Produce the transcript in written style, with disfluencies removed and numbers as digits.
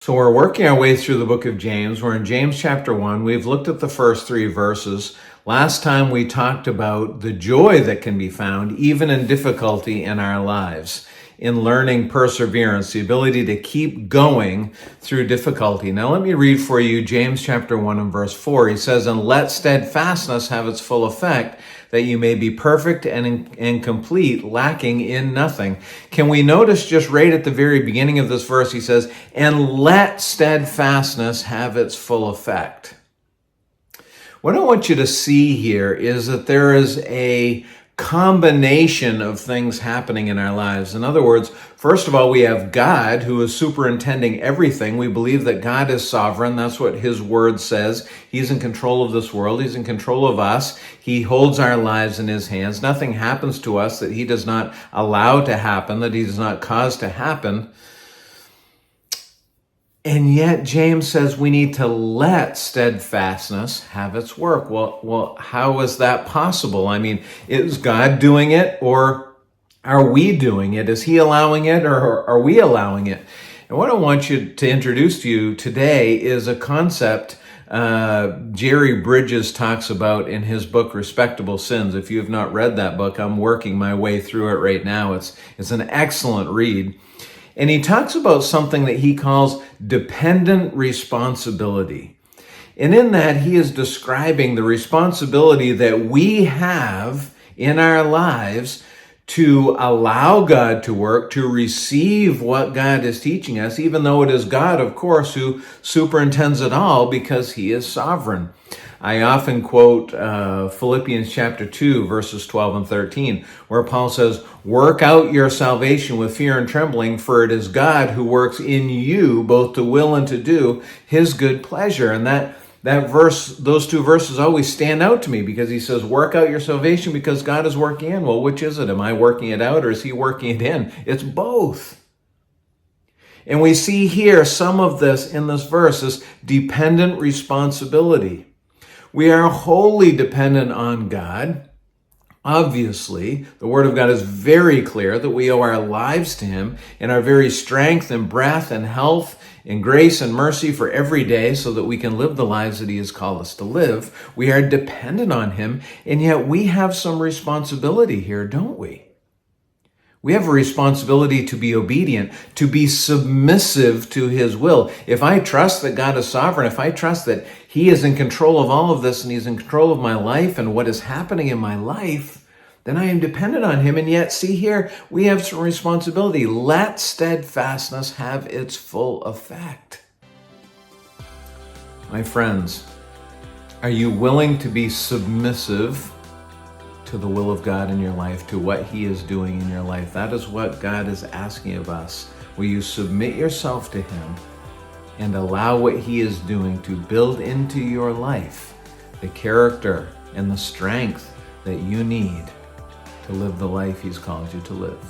So we're working our way through the book of James. We're in James chapter 1. We've looked at the first 3 verses. Last time we talked about the joy that can be found even in difficulty in our lives, in learning perseverance, the ability to keep going through difficulty. Now let me read for you James chapter 1 and verse 4. He says, "And let steadfastness have its full effect, that you may be perfect and complete, lacking in nothing." Can we notice just right at the very beginning of this verse, he says, "And let steadfastness have its full effect." What I want you to see here is that there is a combination of things happening in our lives. In other words, first of all, we have God who is superintending everything. We believe that God is sovereign. That's what his word says. He's in control of this world. He's in control of us. He holds our lives in his hands. Nothing happens to us that he does not allow to happen, that he does not cause to happen. And yet James says we need to let steadfastness have its work. Well, how is that possible? I mean, is God doing it, or are we doing it? Is he allowing it, or are we allowing it? And what I want you to introduce to you today is a concept Jerry Bridges talks about in his book, Respectable Sins. If you have not read that book, I'm working my way through it right now. It's an excellent read. And he talks about something that he calls dependent responsibility. And in that, he is describing the responsibility that we have in our lives to allow God to work, to receive what God is teaching us, even though it is God, of course, who superintends it all because he is sovereign. I often quote Philippians chapter 2, verses 12 and 13, where Paul says, "Work out your salvation with fear and trembling, for it is God who works in you both to will and to do his good pleasure." And that verse, those 2 verses always stand out to me, because he says, work out your salvation because God is working in. Well, which is it? Am I working it out, or is he working it in? It's both. And we see here some of this in this verse, this dependent responsibility. We are wholly dependent on God. Obviously, the Word of God is very clear that we owe our lives to him, and our very strength and breath and health and grace and mercy for every day, so that we can live the lives that he has called us to live. We are dependent on him, and yet we have some responsibility here, don't we? We have a responsibility to be obedient, to be submissive to his will. If I trust that God is sovereign, if I trust that he is in control of all of this, and he's in control of my life and what is happening in my life, then I am dependent on him. And yet, see here, we have some responsibility. Let steadfastness have its full effect. My friends, are you willing to be submissive to the will of God in your life, to what he is doing in your life? That is what God is asking of us. Will you submit yourself to him and allow what he is doing to build into your life the character and the strength that you need to live the life he's called you to live?